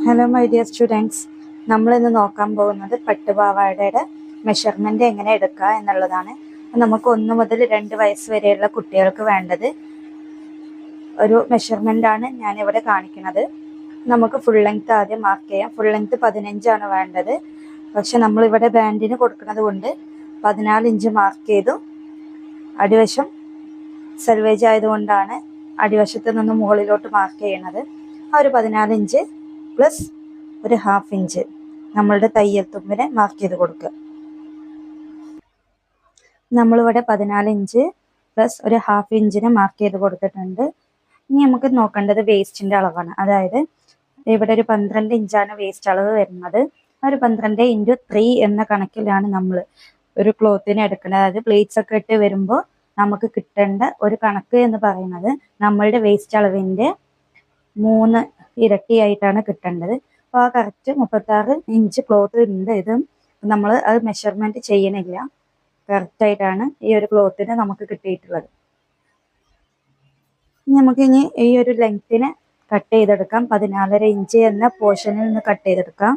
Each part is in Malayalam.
ഹലോ മൈ ഡിയർ സ്റ്റുഡൻസ്, നമ്മളിന്ന് നോക്കാൻ പോകുന്നത് പട്ടുപാവാടയുടെ മെഷർമെൻറ്റ് എങ്ങനെ എടുക്കുക എന്നുള്ളതാണ്. നമുക്ക് 1 മുതൽ 2 വയസ്സ് വരെയുള്ള കുട്ടികൾക്ക് വേണ്ടത് ഒരു മെഷർമെൻ്റാണ് ഞാനിവിടെ കാണിക്കുന്നത്. നമുക്ക് ഫുൾ ലെങ്ത് ആദ്യം മാർക്ക് ചെയ്യാം. ഫുൾ ലെങ്ത് 15 വേണ്ടത്. പക്ഷെ നമ്മളിവിടെ ബാൻഡിന് കൊടുക്കുന്നത് കൊണ്ട് 14 ഇഞ്ച് മാർക്ക് ചെയ്തു. അടിവശം സെൽവേജ് ആയതുകൊണ്ടാണ് അടിവശത്ത് നിന്ന് മുകളിലോട്ട് മാർക്ക് ചെയ്യുന്നത്. ആ ഒരു 14 ഇഞ്ച് പ്ലസ് ഒരു 1/2 ഇഞ്ച് നമ്മളുടെ തയ്യൽ തുമ്പിനെ മാർക്ക് ചെയ്ത് കൊടുക്കുക. നമ്മളിവിടെ 14 ഇഞ്ച് പ്ലസ് ഒരു 1/2 ഇഞ്ചിനെ മാർക്ക് ചെയ്ത് കൊടുത്തിട്ടുണ്ട്. ഇനി നമുക്ക് നോക്കേണ്ടത് വേസ്റ്റിൻ്റെ അളവാണ്. അതായത് ഇവിടെ ഒരു 12 ഇഞ്ചാണ് വേസ്റ്റ് അളവ് വരുന്നത്. ഒരു 12 × 3 എന്ന കണക്കിലാണ് നമ്മൾ ഒരു ക്ലോത്തിന് എടുക്കുന്നത്. അതായത് പ്ലേറ്റ്സ് ഒക്കെ ഇട്ട് വരുമ്പോൾ നമുക്ക് കിട്ടേണ്ട ഒരു കണക്ക് എന്ന് പറയുന്നത് നമ്മളുടെ വേസ്റ്റ് അളവിൻ്റെ 3 ഇരട്ടിയായിട്ടാണ് കിട്ടേണ്ടത്. അപ്പോൾ ആ കറക്റ്റ് 36 ഇഞ്ച് ക്ലോത്ത് ഉണ്ട്. ഇത് നമ്മൾ അത് മെഷർമെൻറ്റ് ചെയ്യണില്ല, കറക്റ്റായിട്ടാണ് ഈ ഒരു ക്ലോത്തിന് നമുക്ക് കിട്ടിയിട്ടുള്ളത്. നമുക്കിനി ഈ ഒരു ലെങ്ത്തിന് കട്ട് ചെയ്തെടുക്കാം. 14.5 ഇഞ്ച് എന്ന പോർഷനിൽ നിന്ന് കട്ട് ചെയ്തെടുക്കാം.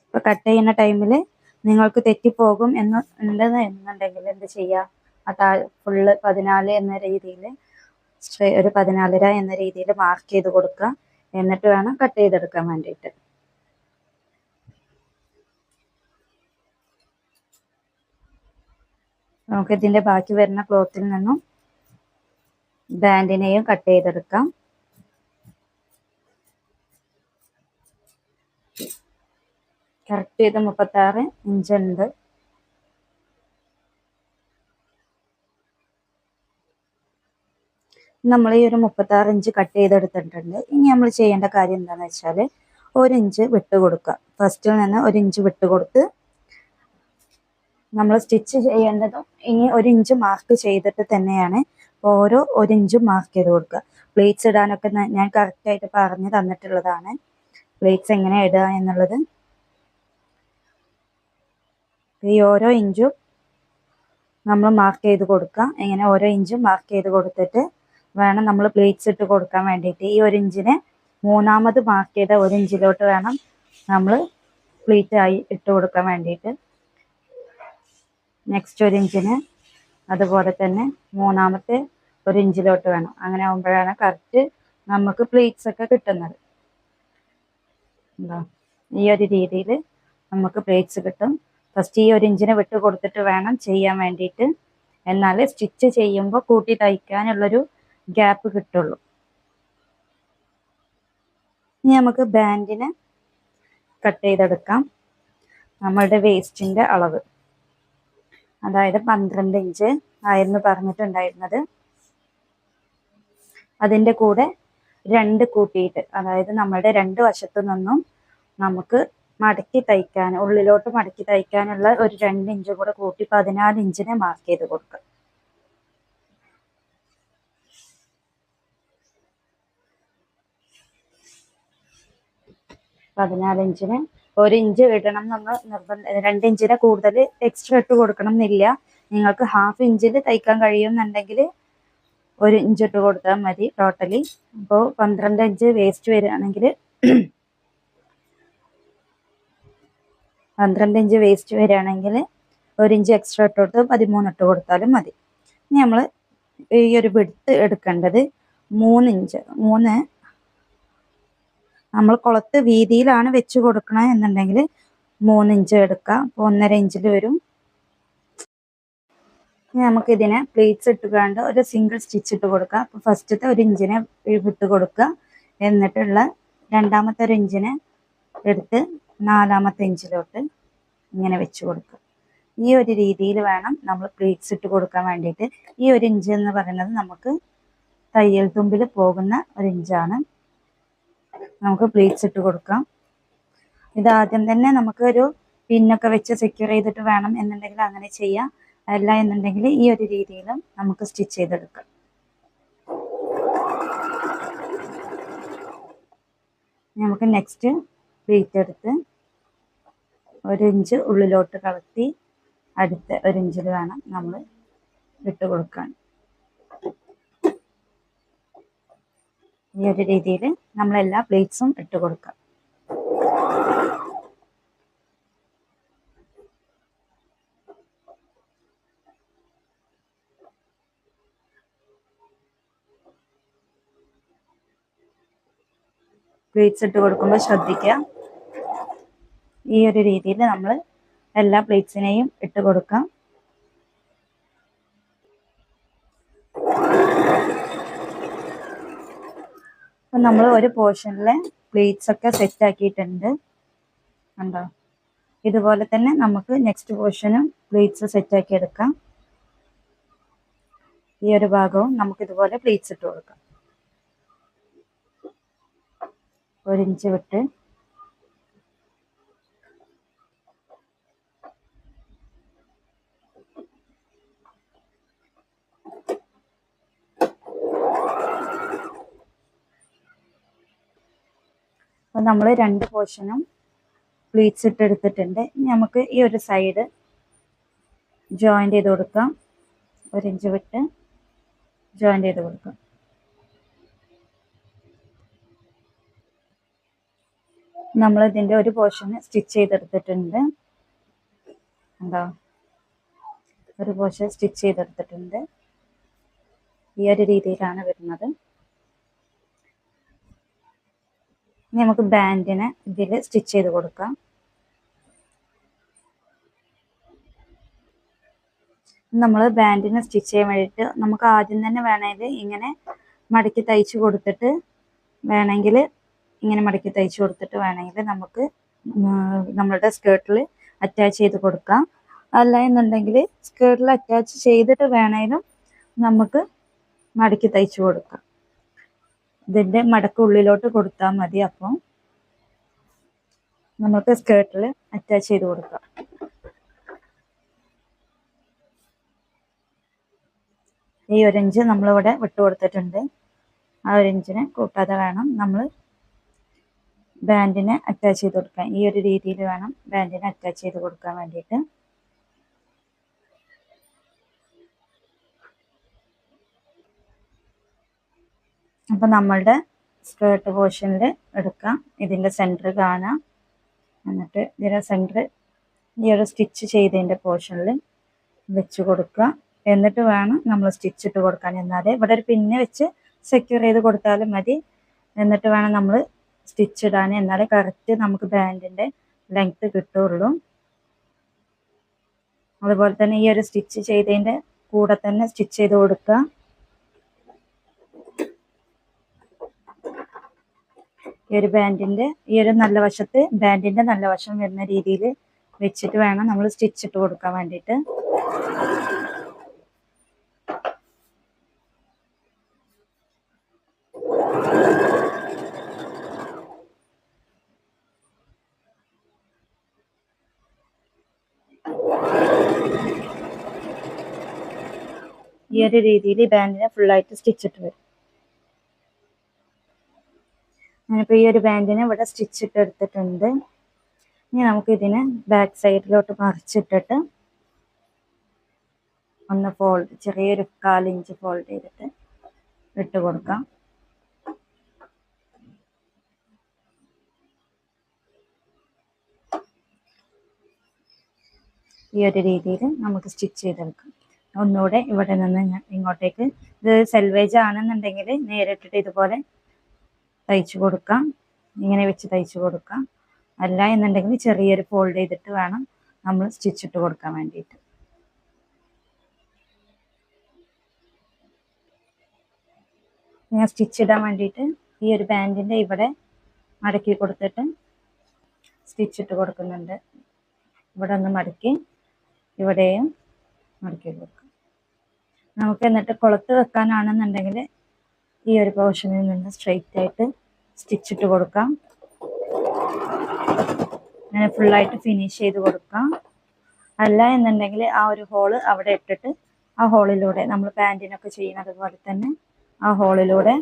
ഇപ്പോൾ കട്ട് ചെയ്യുന്ന ടൈമിൽ നിങ്ങൾക്ക് തെറ്റിപ്പോകും എന്നുണ്ടെങ്കിൽ എന്ത് ചെയ്യുക, ഫുള്ള് 14 എന്ന രീതിയിൽ ഒരു 14.5 എന്ന രീതിയിൽ മാർക്ക് ചെയ്ത് കൊടുക്കുക. എന്നിട്ട് വേണം കട്ട് ചെയ്തെടുക്കാൻ വേണ്ടിയിട്ട്. നമുക്ക് ഇതിൻ്റെ ബാക്കി വരുന്ന ക്ലോത്തിൽ നിന്നും ബാൻഡിനെയും കട്ട് ചെയ്തെടുക്കാം. കറക്റ്റ് ചെയ്ത് 36 ഇഞ്ച് ഉണ്ട്. നമ്മൾ ഈ ഒരു 36 ഇഞ്ച് കട്ട് ചെയ്തെടുത്തിട്ടുണ്ട്. ഇനി നമ്മൾ ചെയ്യേണ്ട കാര്യം എന്താണെന്ന് വെച്ചാൽ 1 ഇഞ്ച് വിട്ട് കൊടുക്കുക. ഫസ്റ്റിൽ നിന്ന് 1 ഇഞ്ച് വിട്ട് കൊടുത്ത് നമ്മൾ സ്റ്റിച്ച് ചെയ്യേണ്ടതും ഇനി 1 ഇഞ്ച് മാർക്ക് ചെയ്തിട്ട് തന്നെയാണ്. ഓരോ 1 ഇഞ്ചും മാർക്ക് ചെയ്ത് കൊടുക്കുക. പ്ലേറ്റ്സ് ഇടാനൊക്കെ ഞാൻ കറക്റ്റായിട്ട് പറഞ്ഞു തന്നിട്ടുള്ളതാണ്, പ്ലേറ്റ്സ് എങ്ങനെ ഇടുക എന്നുള്ളത്. ഈ ഓരോ ഇഞ്ചും നമ്മൾ മാർക്ക് ചെയ്ത് കൊടുക്കുക. ഇങ്ങനെ ഓരോ ഇഞ്ചും മാർക്ക് ചെയ്ത് കൊടുത്തിട്ട് വേണം നമ്മൾ പ്ലേറ്റ്സ് ഇട്ട് കൊടുക്കാൻ വേണ്ടിയിട്ട്. ഈ 1 ഇഞ്ചിനെ മൂന്നാമത് മാർക്ക് ചെയ്ത 1 ഇഞ്ചിലോട്ട് വേണം നമ്മൾ പ്ലേറ്റ് ആയി ഇട്ട് കൊടുക്കാൻ വേണ്ടിയിട്ട്. നെക്സ്റ്റ് 1 ഇഞ്ചിന് അതുപോലെ തന്നെ മൂന്നാമത്തെ 1 ഇഞ്ചിലോട്ട് വേണം. അങ്ങനെ ആകുമ്പോഴാണ് കറക്റ്റ് നമുക്ക് പ്ലേറ്റ്സ് ഒക്കെ കിട്ടുന്നത്. ഈ ഒരു രീതിയിൽ നമുക്ക് പ്ലേറ്റ്സ് കിട്ടും. ഫസ്റ്റ് ഈ 1 ഇഞ്ചിനെ വിട്ട് കൊടുത്തിട്ട് വേണം ചെയ്യാൻ വേണ്ടിയിട്ട്. എന്നാലേ സ്റ്റിച്ച് ചെയ്യുമ്പോൾ കൂട്ടി തയ്ക്കാനുള്ളൊരു ഗ്യാപ്പ് കിട്ടുള്ളൂ. ഇനി നമുക്ക് ബാൻഡിനെ കട്ട് ചെയ്തെടുക്കാം. നമ്മളുടെ വേസ്റ്റിൻ്റെ അളവ് അതായത് 12 ഇഞ്ച് ആയിരുന്നു പറഞ്ഞിട്ടുണ്ടായിരുന്നത്. അതിൻ്റെ കൂടെ 2 കൂട്ടിയിട്ട്, അതായത് നമ്മളുടെ 2 വശത്തു നിന്നും നമുക്ക് മടക്കി തയ്ക്കാൻ, ഉള്ളിലോട്ട് മടക്കി തയ്ക്കാനുള്ള ഒരു 2 ഇഞ്ച് കൂടെ കൂട്ടി 14 ഇഞ്ചിനെ മാർക്ക് ചെയ്ത് കൊടുക്കുക. 14 ഇഞ്ചിന് 1 ഇഞ്ച് ഇടണം എന്നൊന്ന് നിർബന്ധം. 2 ഇഞ്ചിനെ കൂടുതൽ എക്സ്ട്രാ ഇട്ട് കൊടുക്കണം എന്നില്ല. നിങ്ങൾക്ക് 1/2 ഇഞ്ചിൽ തയ്ക്കാൻ കഴിയുമെന്നുണ്ടെങ്കിൽ 1 ഇഞ്ച് ഇട്ട് കൊടുത്താൽ മതി ടോട്ടലി. അപ്പോൾ 12 ഇഞ്ച് വേസ്റ്റ് വരികയാണെങ്കിൽ 1 ഇഞ്ച് എക്സ്ട്രാ ഇട്ട് കൊടുത്ത് 13 ഇട്ട് കൊടുത്താലും മതി. ഇനി നമ്മൾ ഈ ഒരു വിഡ്ത്ത് എടുക്കേണ്ടത് 3 ഇഞ്ച്. നമ്മൾ കുളത്ത് വീതിയിലാണ് വെച്ച് കൊടുക്കണം എന്നുണ്ടെങ്കിൽ 3 ഇഞ്ച് എടുക്കുക. അപ്പോൾ 1.5 ഇഞ്ചിൽ വരും. നമുക്കിതിനെ പ്ലേറ്റ്സ് ഇട്ടുകൊണ്ട് ഒരു സിംഗിൾ സ്റ്റിച്ച് ഇട്ട് കൊടുക്കുക. അപ്പോൾ ഫസ്റ്റത്തെ 1 ഇഞ്ചിനെ വിട്ട് കൊടുക്കുക. എന്നിട്ടുള്ള രണ്ടാമത്തെ 1 ഇഞ്ചിനെ എടുത്ത് 4ാമത്തെ ഇഞ്ചിലോട്ട് ഇങ്ങനെ വെച്ച് കൊടുക്കുക. ഈ ഒരു രീതിയിൽ വേണം നമ്മൾ പ്ലേറ്റ്സ് ഇട്ട് കൊടുക്കാൻ വേണ്ടിയിട്ട്. ഈ 1 ഇഞ്ച് എന്ന് പറയുന്നത് നമുക്ക് തയ്യൽ തുമ്പിൽ പോകുന്ന 1 ഇഞ്ചാണ്. നമുക്ക് പ്ലേറ്റ്സ് ഇട്ട് കൊടുക്കാം. ഇതാദ്യം തന്നെ നമുക്കൊരു പിന്നൊക്കെ വെച്ച് സെക്യൂർ ചെയ്തിട്ട് വേണം എന്നുണ്ടെങ്കിൽ അങ്ങനെ ചെയ്യാം. അല്ല എന്നുണ്ടെങ്കിൽ ഈ ഒരു രീതിയിലും നമുക്ക് സ്റ്റിച്ച് ചെയ്തെടുക്കാം. നമുക്ക് നെക്സ്റ്റ് പ്ലേറ്റ് എടുത്ത് 1 ഇഞ്ച് ഉള്ളിലോട്ട് കളത്തി അടുത്ത 1 ഇഞ്ചിൽ വേണം നമ്മൾ ഇട്ട് കൊടുക്കാൻ. ഈ ഒരു രീതിയിൽ നമ്മളെല്ലാ പ്ലേറ്റ്സും ഇട്ട് കൊടുക്കാം. പ്ലേറ്റ്സ് ഇട്ട് കൊടുക്കുമ്പോൾ ശ്രദ്ധിക്കുക, ഈ ഒരു രീതിയിൽ നമ്മൾ എല്ലാ പ്ലേറ്റ്സിനെയും ഇട്ട് കൊടുക്കാം. അപ്പം നമ്മൾ ഒരു പോർഷനിലെ പ്ലേറ്റ്സ് ഒക്കെ സെറ്റ് ആക്കിയിട്ടുണ്ട് കണ്ടോ. ഇതുപോലെ തന്നെ നമുക്ക് നെക്സ്റ്റ് പോർഷനും പ്ലേറ്റ്സ് സെറ്റ് ആക്കി എടുക്കാം. ഈ ഒരു ഭാഗവും നമുക്ക് ഇതുപോലെ പ്ലേറ്റ്സ് ഇട്ട് കൊടുക്കാം. 1 ഇഞ്ച് വിട്ട് അപ്പം നമ്മൾ 2 പോർഷനും പ്ലീറ്റ്സ് ഇട്ടെടുത്തിട്ടുണ്ട്. ഇനി നമുക്ക് ഈ ഒരു സൈഡ് ജോയിൻ്റ് ചെയ്ത് കൊടുക്കാം. 1 ഇഞ്ച് വിട്ട് ജോയിൻ്റ് ചെയ്ത് കൊടുക്കാം. നമ്മൾ ഇതിൻ്റെ ഒരു പോർഷന് സ്റ്റിച്ച് ചെയ്തെടുത്തിട്ടുണ്ട്. ഉണ്ടോ, ഒരു പോർഷൻ സ്റ്റിച്ച് ചെയ്തെടുത്തിട്ടുണ്ട്. ഈ ഒരു രീതിയിലാണ് വരുന്നത്. ഇനി നമുക്ക് ബാൻഡിനെ ഇതിൽ സ്റ്റിച്ച് ചെയ്ത് കൊടുക്കാം. നമ്മൾ ബാൻഡിനെ സ്റ്റിച്ച് ചെയ്യാൻ വേണ്ടിയിട്ട് നമുക്ക് ആദ്യം തന്നെ വേണമെങ്കിൽ ഇങ്ങനെ മടക്കി തയ്ച്ച് കൊടുത്തിട്ട് വേണമെങ്കിൽ ഇങ്ങനെ മടക്കി തയ്ച്ച് കൊടുത്തിട്ട് വേണമെങ്കിൽ നമുക്ക് നമ്മളുടെ സ്കേർട്ടിൽ അറ്റാച്ച് ചെയ്ത് കൊടുക്കാം. അല്ല എന്നുണ്ടെങ്കിൽ സ്കേർട്ടിൽ അറ്റാച്ച് ചെയ്തിട്ട് വേണമെങ്കിലും നമുക്ക് മടക്കി തയ്ച്ച് കൊടുക്കാം. ഇതിൻ്റെ മടക്ക് ഉള്ളിലോട്ട് കൊടുത്താൽ മതി. അപ്പം നമുക്ക് സ്കേർട്ടിൽ അറ്റാച്ച് ചെയ്ത് കൊടുക്കാം. ഈ 1 ഇഞ്ച് നമ്മളിവിടെ വിട്ട് കൊടുത്തിട്ടുണ്ട്. ആ 1 ഇഞ്ചിനെ കൂട്ടാതെ വേണം നമ്മൾ ബാൻഡിനെ അറ്റാച്ച് ചെയ്ത് കൊടുക്കാൻ. ഈ ഒരു രീതിയിൽ വേണം ബാൻഡിനെ അറ്റാച്ച് ചെയ്ത് കൊടുക്കാൻ വേണ്ടിയിട്ട്. അപ്പം നമ്മളുടെ സ്കേർട്ട് പോർഷനിൽ എടുക്കാം. ഇതിൻ്റെ സെൻറ്റർ കാണാം. എന്നിട്ട് ഇതിൻ്റെ സെൻറ്റർ ഈ ഒരു സ്റ്റിച്ച് ചെയ്തതിൻ്റെ പോർഷനിൽ വെച്ച് കൊടുക്കുക. എന്നിട്ട് വേണം നമ്മൾ സ്റ്റിച്ച് ഇട്ട് കൊടുക്കാൻ. എന്നാലേ ഇവിടെ ഒരു പിന്ന് വെച്ച് സെക്യൂർ ചെയ്ത് കൊടുത്താലും മതി. എന്നിട്ട് വേണം നമ്മൾ സ്റ്റിച്ച് ഇടാൻ. എന്നാലേ കറക്റ്റ് നമുക്ക് ബാൻഡിൻ്റെ ലെങ്ത്ത് കിട്ടുള്ളൂ. അതുപോലെ തന്നെ ഈ ഒരു സ്റ്റിച്ച് ചെയ്തതിൻ്റെ കൂടെ തന്നെ സ്റ്റിച്ച് ചെയ്ത് കൊടുക്കുക. ഈ ഒരു ബാൻഡിൻ്റെ ഈ ഒരു നല്ല വശത്ത് ബാൻഡിൻ്റെ നല്ല വശം വരുന്ന രീതിയിൽ വെച്ചിട്ട് വേണം നമ്മൾ സ്റ്റിച്ച് ഇട്ട് കൊടുക്കാൻ വേണ്ടിയിട്ട്. ഈ ഒരു രീതിയിൽ ബാൻഡിനെ ഫുള്ളായിട്ട് സ്റ്റിച്ചിട്ട് വരും. ഞാനിപ്പോൾ ഈ ഒരു ബാൻഡിനെ ഇവിടെ സ്റ്റിച്ചിട്ട് എടുത്തിട്ടുണ്ട്. ഇനി നമുക്ക് ഇതിനെ ബാക്ക് സൈഡിലോട്ട് മറിച്ചിട്ടിട്ട് ഒന്ന് ഫോൾഡ്, ചെറിയൊരു 1/4 ഇഞ്ച് ഫോൾഡ് ചെയ്തിട്ട് ഇട്ട് കൊടുക്കാം. ഈ ഒരു രീതിയിൽ നമുക്ക് സ്റ്റിച്ച് ചെയ്തെടുക്കാം. ഒന്നുകൂടെ ഇവിടെ നിന്ന് ഇങ്ങോട്ടേക്ക്, ഇത് സെൽവേജ് ആണെന്നുണ്ടെങ്കിൽ നേരിട്ടിട്ട് ഇതുപോലെ തയ്ച്ചു കൊടുക്കാം. ഇങ്ങനെ വെച്ച് തയ്ച്ചു കൊടുക്കാം. അല്ല എന്നുണ്ടെങ്കിൽ ചെറിയൊരു ഫോൾഡ് ചെയ്തിട്ട് വേണം നമ്മൾ സ്റ്റിച്ച് ഇട്ട് കൊടുക്കാൻ വേണ്ടിയിട്ട്. ഞാൻ സ്റ്റിച്ച് ഇടാൻ വേണ്ടിയിട്ട് ഈ ഒരു ബാൻഡിൻ്റെ ഇവിടെ മടക്കി കൊടുത്തിട്ട് സ്റ്റിച്ച് ഇട്ട് കൊടുക്കുന്നുണ്ട്. ഇവിടെ ഒന്ന് മടക്കി ഇവിടെയും മടക്കി കൊടുക്കും. നമുക്ക് എന്നിട്ട് കൊളുത്ത് വെക്കാനാണെന്നുണ്ടെങ്കിൽ ഈ ഒരു പോർഷനിൽ നിന്ന് സ്ട്രെയിറ്റ് ആയിട്ട് സ്റ്റിച്ച് ഇട്ട് കൊടുക്കാം. അങ്ങനെ ഫുള്ളായിട്ട് ഫിനിഷ് ചെയ്ത് കൊടുക്കാം. അല്ല എന്നുണ്ടെങ്കിൽ ആ ഒരു ഹോള് അവിടെ ഇട്ടിട്ട് ആ ഹോളിലൂടെ നമ്മൾ പാൻറ്റിനൊക്കെ ചെയ്യുന്നത് പോലെ തന്നെ ആ ഹോളിലൂടെ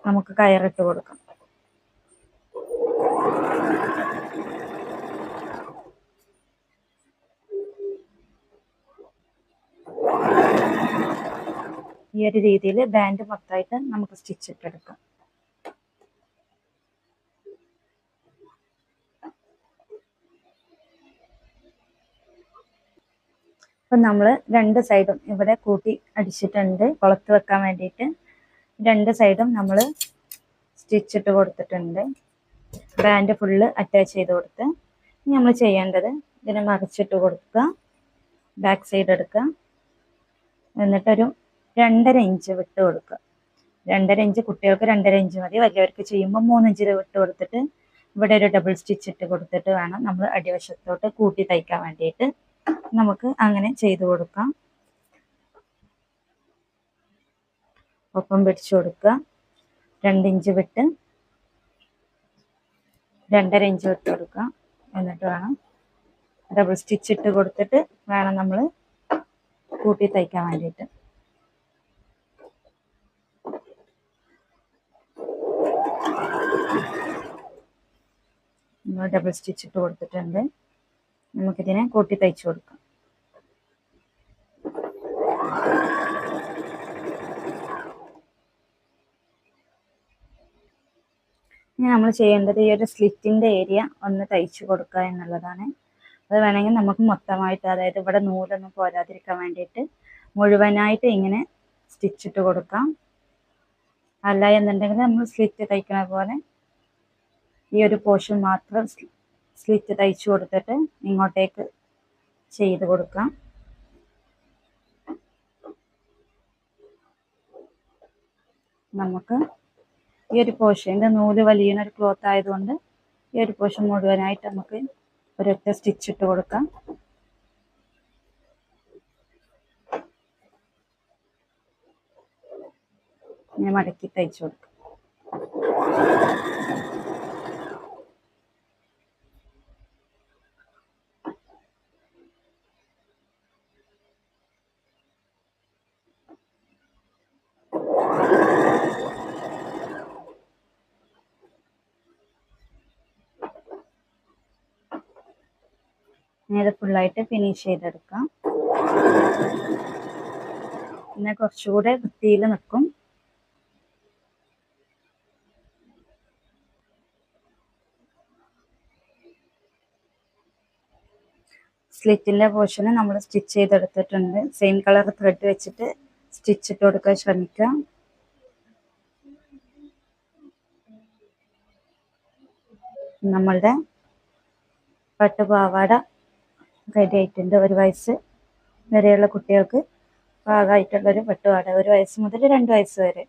നമുക്ക് കയറിട്ട് കൊടുക്കാം. ഈ ഈ ഒരു രീതിയിൽ ബാൻഡ് മൊത്തമായിട്ട് നമുക്ക് സ്റ്റിച്ച് ഇട്ടെടുക്കാം. അപ്പം നമ്മൾ രണ്ട് സൈഡും ഇവിടെ കൂട്ടി അടിച്ചിട്ടുണ്ട് കുളത്ത് വെക്കാൻ വേണ്ടിയിട്ട്. രണ്ട് സൈഡും നമ്മൾ സ്റ്റിച്ച് ഇട്ട് കൊടുത്തിട്ടുണ്ട്. ബാൻഡ് ഫുള്ള് അറ്റാച്ച് ചെയ്ത് കൊടുത്ത് നമ്മൾ ചെയ്യേണ്ടത് ഇതിനെ മറിച്ചിട്ട് കൊടുക്കുക, ബാക്ക് സൈഡ് എടുക്കുക, എന്നിട്ടൊരു 2.5 ഇഞ്ച് വിട്ട് കൊടുക്കുക. 2.5 ഇഞ്ച് കുട്ടികൾക്ക് 2.5 ഇഞ്ച് മതി. വലിയവർക്ക് ചെയ്യുമ്പോൾ 3 ഇഞ്ച് വിട്ട് കൊടുത്തിട്ട് ഇവിടെ ഒരു ഡബിൾ സ്റ്റിച്ച് ഇട്ട് കൊടുത്തിട്ട് വേണം നമ്മൾ അടിവശത്തോട്ട് കൂട്ടി തയ്ക്കാൻ വേണ്ടിയിട്ട്. നമുക്ക് അങ്ങനെ ചെയ്ത് കൊടുക്കാം. ഒപ്പം പിടിച്ചു കൊടുക്കുക. 2 ഇഞ്ച് വിട്ട് 2.5 ഇഞ്ച് വിട്ട് കൊടുക്കുക. എന്നിട്ട് വേണം ഡബിൾ സ്റ്റിച്ച് ഇട്ട് കൊടുത്തിട്ട് വേണം നമ്മൾ കൂട്ടി തയ്ക്കാൻ വേണ്ടിയിട്ട്. ഡബിൾ സ്റ്റിച്ച് ഇട്ട് കൊടുത്തിട്ടുണ്ട്. നമുക്കിതിനെ കൂട്ടി തയ്ച്ചു കൊടുക്കാം. ഇനി നമ്മൾ ചെയ്യേണ്ടത് ഈ ഒരു സ്ലിറ്റിൻ്റെ ഏരിയ ഒന്ന് തയ്ച്ചു കൊടുക്കുക എന്നുള്ളതാണ്. അത് വേണമെങ്കിൽ നമുക്ക് മൊത്തമായിട്ട്, അതായത് ഇവിടെ നൂലൊന്നും പോരാതിരിക്കാൻ വേണ്ടിയിട്ട് മുഴുവനായിട്ട് ഇങ്ങനെ സ്റ്റിച്ചിട്ട് കൊടുക്കാം. അല്ല എന്നുണ്ടെങ്കിൽ നമ്മൾ സ്ലിറ്റ് തയ്ക്കണ പോലെ ഈ ഒരു പോർഷൻ മാത്രം സ്ലിറ്റ് തയ്ച്ചു കൊടുത്തിട്ട് ഇങ്ങോട്ടേക്ക് ചെയ്ത് കൊടുക്കാം. നമുക്ക് ഈ ഒരു പോർഷൻ, ഇത് നൂല് വലിയുന്ന ഒരു ക്ലോത്ത് ആയതുകൊണ്ട് ഈ ഒരു പോർഷൻ മുഴുവനായിട്ട് നമുക്ക് ഒരൊറ്റ സ്റ്റിച്ച് ഇട്ട് കൊടുക്കാം. ഞാൻ മടക്കി തയ്ച്ചു കൊടുക്കാം. ഇത് ഫുള്ളായിട്ട് ഫിനിഷ് ചെയ്തെടുക്കാം. പിന്നെ കുറച്ചുകൂടെ വൃത്തിയിൽ നിൽക്കും. സ്ലിറ്റിൻ്റെ പോർഷന് നമ്മൾ സ്റ്റിച്ച് ചെയ്തെടുത്തിട്ടുണ്ട്. സെയിം കളർ ത്രെഡ് വെച്ചിട്ട് സ്റ്റിച്ച് ഇട്ട് കൊടുക്കാൻ ശ്രമിക്കുക. നമ്മളുടെ പട്ടുപാവാട റെഡി ആയിട്ടുണ്ട്. 1 വയസ്സ് വരെയുള്ള കുട്ടികൾക്ക് പാകമായിട്ടുള്ളൊരു പട്ടുപാവാട. 1 വയസ്സ് മുതൽ 2 വയസ്സ് വരെ.